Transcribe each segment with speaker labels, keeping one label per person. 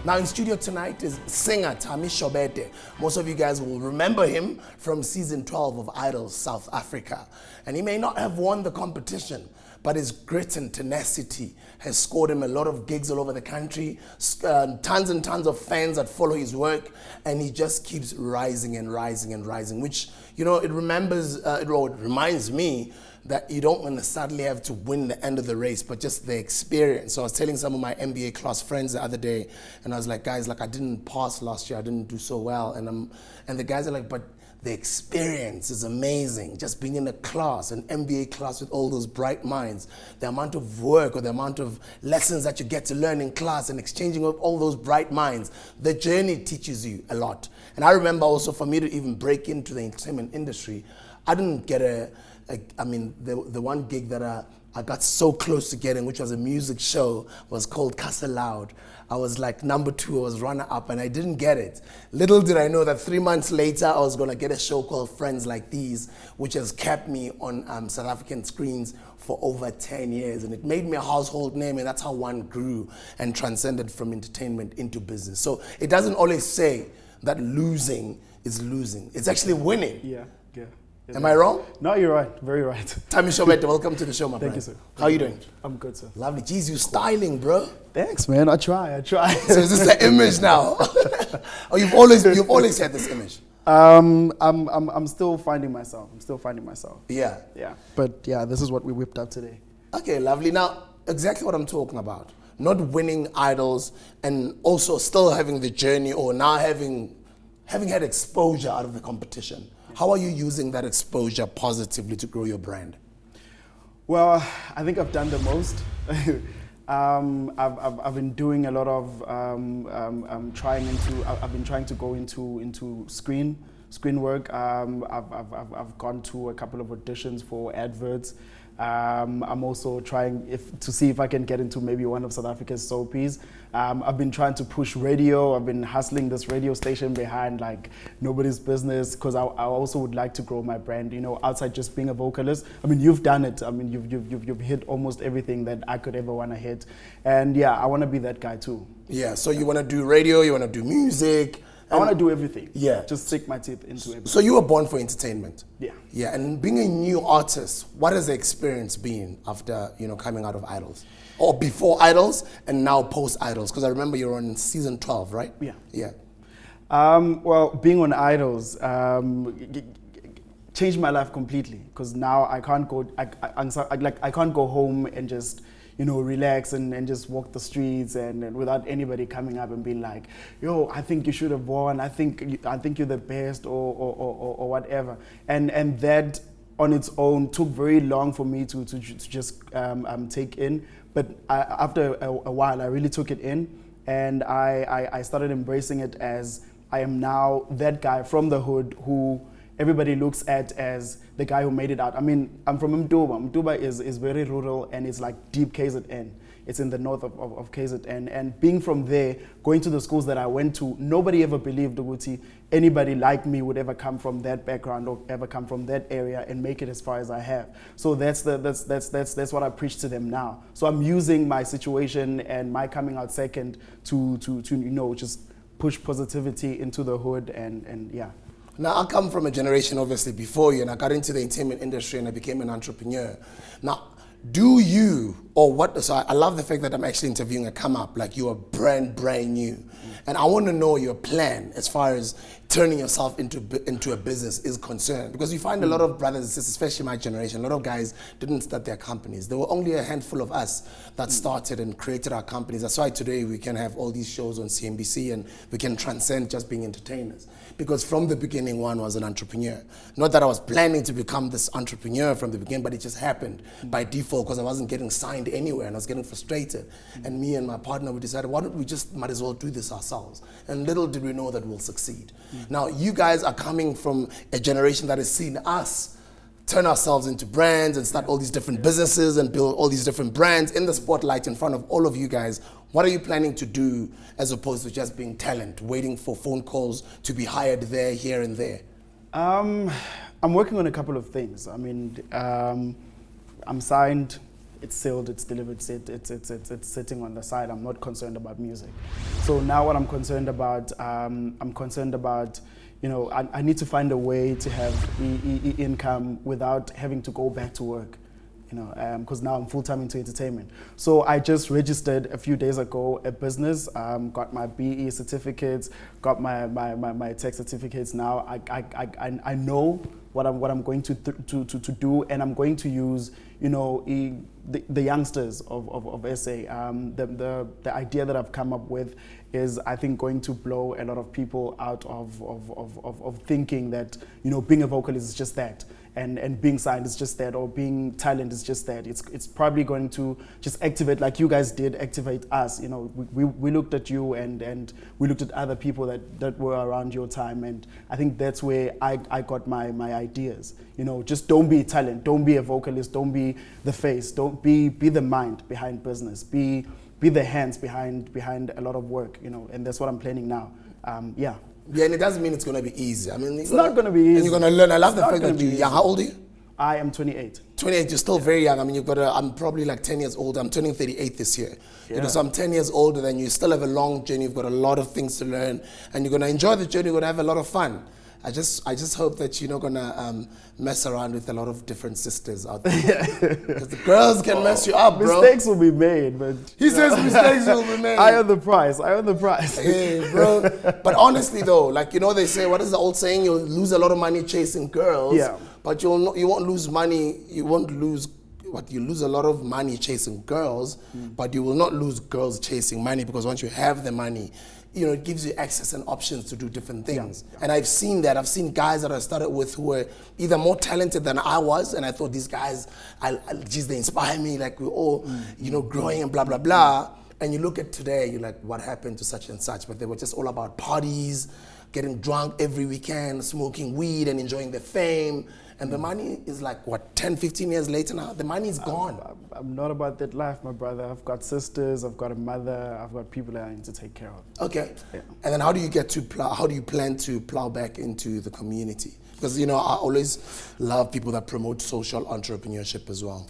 Speaker 1: Now in studio tonight is singer Thami Shobede. Most of you guys will remember him from season 12 of Idols South Africa. And he may not have won the competition, but his grit and tenacity has scored him a lot of gigs all over the country, tons and tons of fans that follow his work, and he just keeps rising and rising and rising, which, you know, it reminds me that you don't necessarily have to win the end of the race, but just the experience. So I was telling some of my MBA class friends the other day, and I was like, guys, like I didn't pass last year, I didn't do so well, and the guys are like, but the experience is amazing. Just being in a class, an MBA class with all those bright minds, the amount of work or the amount of lessons that you get to learn in class and exchanging with all those bright minds, the journey teaches you a lot. And I remember also for me to even break into the entertainment industry, I didn't get the one gig that I got so close to getting, which was a music show, was called Casa Loud. I was like number 2, I was runner up, and I didn't get it. Little did I know that 3 months later, I was gonna get a show called Friends Like These, which has kept me on South African screens for over 10 years. And it made me a household name, and that's how one grew and transcended from entertainment into business. So it doesn't always say that losing is losing. It's actually winning.
Speaker 2: Yeah.
Speaker 1: Am I wrong?
Speaker 2: No, you're right. Very right.
Speaker 1: Thami Shobede, welcome to the show, my friend.
Speaker 2: Thank you, sir.
Speaker 1: How are you doing?
Speaker 2: I'm good, sir.
Speaker 1: Lovely. Jeez, you styling, bro.
Speaker 2: Thanks, man. I try.
Speaker 1: So is this the image now? Oh, you've always had this image.
Speaker 2: I'm still finding myself.
Speaker 1: Yeah.
Speaker 2: Yeah. But yeah, this is what we whipped up today.
Speaker 1: Okay, lovely. Now, exactly what I'm talking about. Not winning idols and also still having the journey, or now having had exposure out of the competition. How are you using that exposure positively to grow your brand?
Speaker 2: Well, I think I've done the most. I've been doing a lot of I've been trying to go into screen work. I've gone to a couple of auditions for adverts. I'm also trying to see if I can get into maybe one of South Africa's soapies. I've been trying to push radio. I've been hustling this radio station behind like nobody's business, because I also would like to grow my brand, you know, outside just being a vocalist. I mean, you've done it. I mean, you've hit almost everything that I could ever want to hit. And yeah, I want to be that guy too.
Speaker 1: Yeah, so you want to do radio, you want to do music.
Speaker 2: I want to do everything.
Speaker 1: Yeah.
Speaker 2: Just sink my teeth into everything.
Speaker 1: So you were born for entertainment.
Speaker 2: Yeah.
Speaker 1: Yeah, and being a new artist, what has the experience been after, you know, coming out of Idols? Or before Idols and now post Idols? Because I remember you were on season 12, right?
Speaker 2: Yeah.
Speaker 1: Yeah.
Speaker 2: Well, being on Idols changed my life completely, because now I can't go home and just, you know, relax and just walk the streets and without anybody coming up and being like, yo, I think you should have won. I think you're the best or whatever. And that on its own took very long for me to just take in. But after a while, I really took it in, and I started embracing it as I am now that guy from the hood who everybody looks at as the guy who made it out. I mean, I'm from Mtuba. Mtuba is very rural, and it's like deep KZN. It's in the north of KZN. And being from there, going to the schools that I went to, nobody ever believed Uguti anybody like me would ever come from that background or ever come from that area and make it as far as I have. So that's what I preach to them now. So I'm using my situation and my coming out second to you know, just push positivity into the hood and yeah.
Speaker 1: Now, I come from a generation, obviously, before you, and I got into the entertainment industry and I became an entrepreneur. Now, do you, or what, so I love the fact that I'm actually interviewing a come up, like you are brand new. And I want to know your plan as far as turning yourself into a business is concerned. Because you find a lot of brothers and sisters, especially my generation, a lot of guys didn't start their companies. There were only a handful of us that started and created our companies. That's why today we can have all these shows on CNBC and we can transcend just being entertainers. Because from the beginning, one was an entrepreneur. Not that I was planning to become this entrepreneur from the beginning, but it just happened by default because I wasn't getting signed anywhere and I was getting frustrated. And me and my partner, we decided, why don't we just might as well do this ourselves? And little did we know that we'll succeed. Now, you guys are coming from a generation that has seen us turn ourselves into brands and start all these different businesses and build all these different brands in the spotlight in front of all of you guys. What are you planning to do as opposed to just being talent, waiting for phone calls to be hired there, here and there?
Speaker 2: I'm working on a couple of things. I mean, I'm signed it's sealed, it's delivered, it's sitting on the side. I'm not concerned about music. So now what I'm concerned about, you know, I need to find a way to have income without having to go back to work. You know, because now I'm full-time into entertainment. So I just registered a few days ago a business, got my BE certificates, got my tech certificates. Now I know what I'm going to do, and I'm going to use, you know, the youngsters of SA. The idea that I've come up with is, I think, going to blow a lot of people out of thinking that, you know, being a vocalist is just that. And being signed is just that, or being talent is just that. It's probably going to just activate, like you guys did, activate us. You know, we looked at you and we looked at other people that were around your time, and I think that's where I got my ideas. You know, just don't be talent, don't be a vocalist, don't be the face, don't be the mind behind business, be the hands behind a lot of work. You know, and that's what I'm planning now. Yeah.
Speaker 1: Yeah, and it doesn't mean it's going to be easy. I mean,
Speaker 2: it's not going to be easy.
Speaker 1: And you're going to learn. I love the fact that you're young. How old are you?
Speaker 2: I am 28.
Speaker 1: 28, you're still very young. I mean, I'm probably like 10 years old. I'm turning 38 this year.
Speaker 2: Yeah.
Speaker 1: You know, so I'm 10 years older than you. Still have a long journey. You've got a lot of things to learn, and you're going to enjoy the journey. You're going to have a lot of fun. I just hope that you're not going to mess around with a lot of different sisters out there. Because the girls can mess you up, bro.
Speaker 2: Mistakes will be made, but...
Speaker 1: He says mistakes will be made.
Speaker 2: I own the price.
Speaker 1: Hey, bro. But honestly, though, like, you know, they say, what is the old saying? You'll lose a lot of money chasing girls.
Speaker 2: Yeah.
Speaker 1: But you won't lose money. You won't lose... What, you lose a lot of money chasing girls, but you will not lose girls chasing money, because once you have the money, you know, it gives you access and options to do different things. Yeah. And I've seen that. I've seen guys that I started with who were either more talented than I was, and I thought these guys, geez, they inspire me, like we're all, you know, growing and blah, blah, blah. And you look at today, you're like, what happened to such and such? But they were just all about parties, getting drunk every weekend, smoking weed and enjoying the fame. And the money is like, what, 10, 15 years later now? The money is gone.
Speaker 2: I'm not about that life, my brother. I've got sisters, I've got a mother, I've got people that I need to take care of.
Speaker 1: Okay.
Speaker 2: Yeah.
Speaker 1: And then how do you plan to plow back into the community? Because, you know, I always love people that promote social entrepreneurship as well.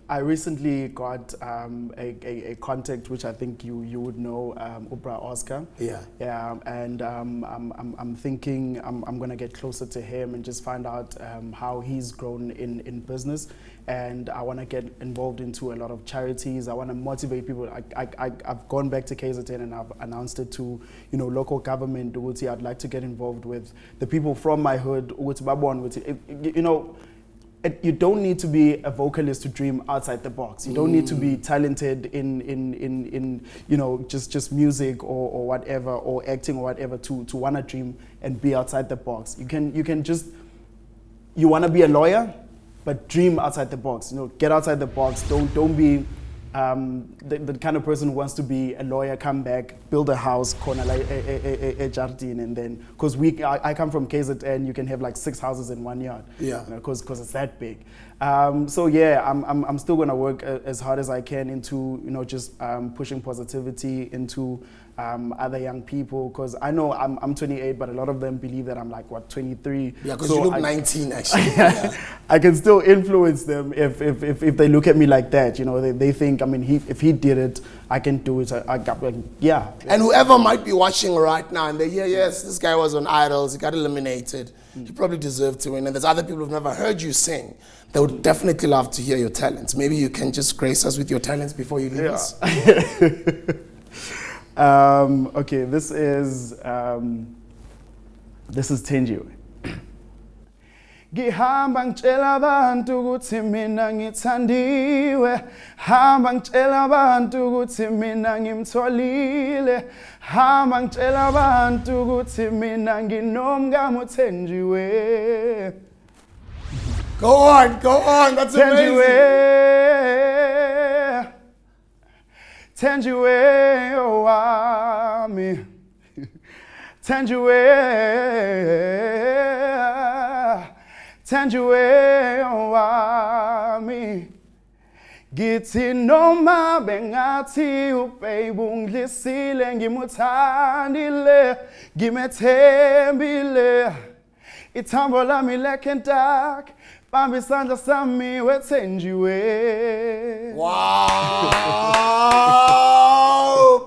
Speaker 2: I recently got a contact which I think you would know, Ubra Oscar.
Speaker 1: Yeah.
Speaker 2: Yeah, and I'm thinking I'm gonna get closer to him and just find out how he's grown in business. And I want to get involved into a lot of charities. I want to motivate people. I've gone back to KZN and I've announced it to, you know, local government. I'd like to get involved with the people from my hood. You know, you don't need to be a vocalist to dream outside the box. You don't need to be talented in you know, just music or whatever, or acting or whatever to want to dream and be outside the box. You can just, you want to be a lawyer, but dream outside the box. You know, get outside the box. Don't be the kind of person who wants to be a lawyer, come back, build a house, corner like a jardin, and then, because I come from KZN, you can have like 6 houses in 1 yard.
Speaker 1: Yeah.
Speaker 2: Because it's that big. So yeah, I'm still gonna work as hard as I can into, you know, just pushing positivity into other young people, because I know I'm 28, but a lot of them believe that I'm like, what, 23.
Speaker 1: Yeah, because you look 19 actually. Yeah.
Speaker 2: I can still influence them if they look at me like that. You know, they think, I mean, if he did it, I can do it. I got, like, yeah.
Speaker 1: And whoever might be watching right now and they hear, yes, this guy was on Idols, he got eliminated, he probably deserved to win. And there's other people who've never heard you sing. They would definitely love to hear your talents. Maybe you can just grace us with your talents before you leave us.
Speaker 2: Okay, this is Tenjiwe. Ngihamba ngitshela abantu ukuthi mina ngithandiwe, hamba ngitshela abantu ukuthi mina ngimtholile, hamba ngitshela abantu ukuthi mina nginomngane uThenjiwe.
Speaker 1: Go on, that's amazing.
Speaker 2: Tenjiwe wami, Tenjiwe wami, githi noma bengathi ubabe ungidlisile, ngimuthandile, ngimethembile, ithambo lami like dark, Bambi Sandra Sammy, wetsenjiwe.
Speaker 1: Wow,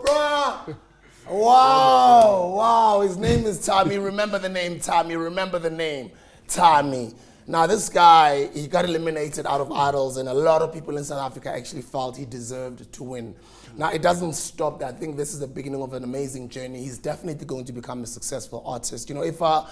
Speaker 1: bruh. Wow. His name is Thami. Remember the name Thami. Remember the name Thami. Now, this guy, he got eliminated out of Idols, and a lot of people in South Africa actually felt he deserved to win. Now, it doesn't stop there. I think this is the beginning of an amazing journey. He's definitely going to become a successful artist. You know, if I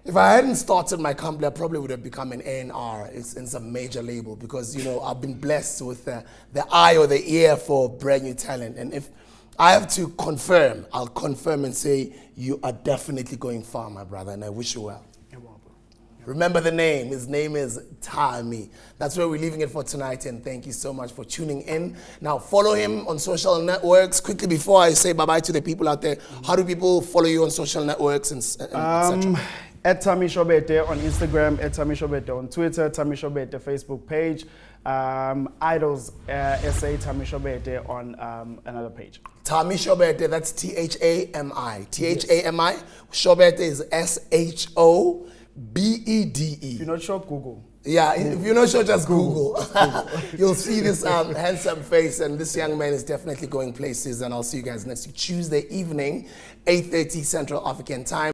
Speaker 1: hadn't started my company, I probably would have become an A&R in some major label, because, you know, I've been blessed with the eye or the ear for brand new talent. And if I have to confirm, I'll confirm and say you are definitely going far, my brother, and I wish you well. Remember the name. His name is Thami. That's where we're leaving it for tonight, and thank you so much for tuning in. Now, follow him on social networks. Quickly, before I say bye-bye to the people out there, how do people follow you on social networks and etc.?
Speaker 2: At Thami Shobede on Instagram, at Thami Shobede on Twitter, Thami Shobede Facebook page, Idols SA Thami Shobede on another page.
Speaker 1: Thami Shobede, that's Thami. Thami. Shobede is SHOBEDE.
Speaker 2: If you're not sure, Google.
Speaker 1: Yeah, if you're not sure, just Google. You'll see this handsome face, and this young man is definitely going places. And I'll see you guys next Tuesday evening, 8:30 Central African Time.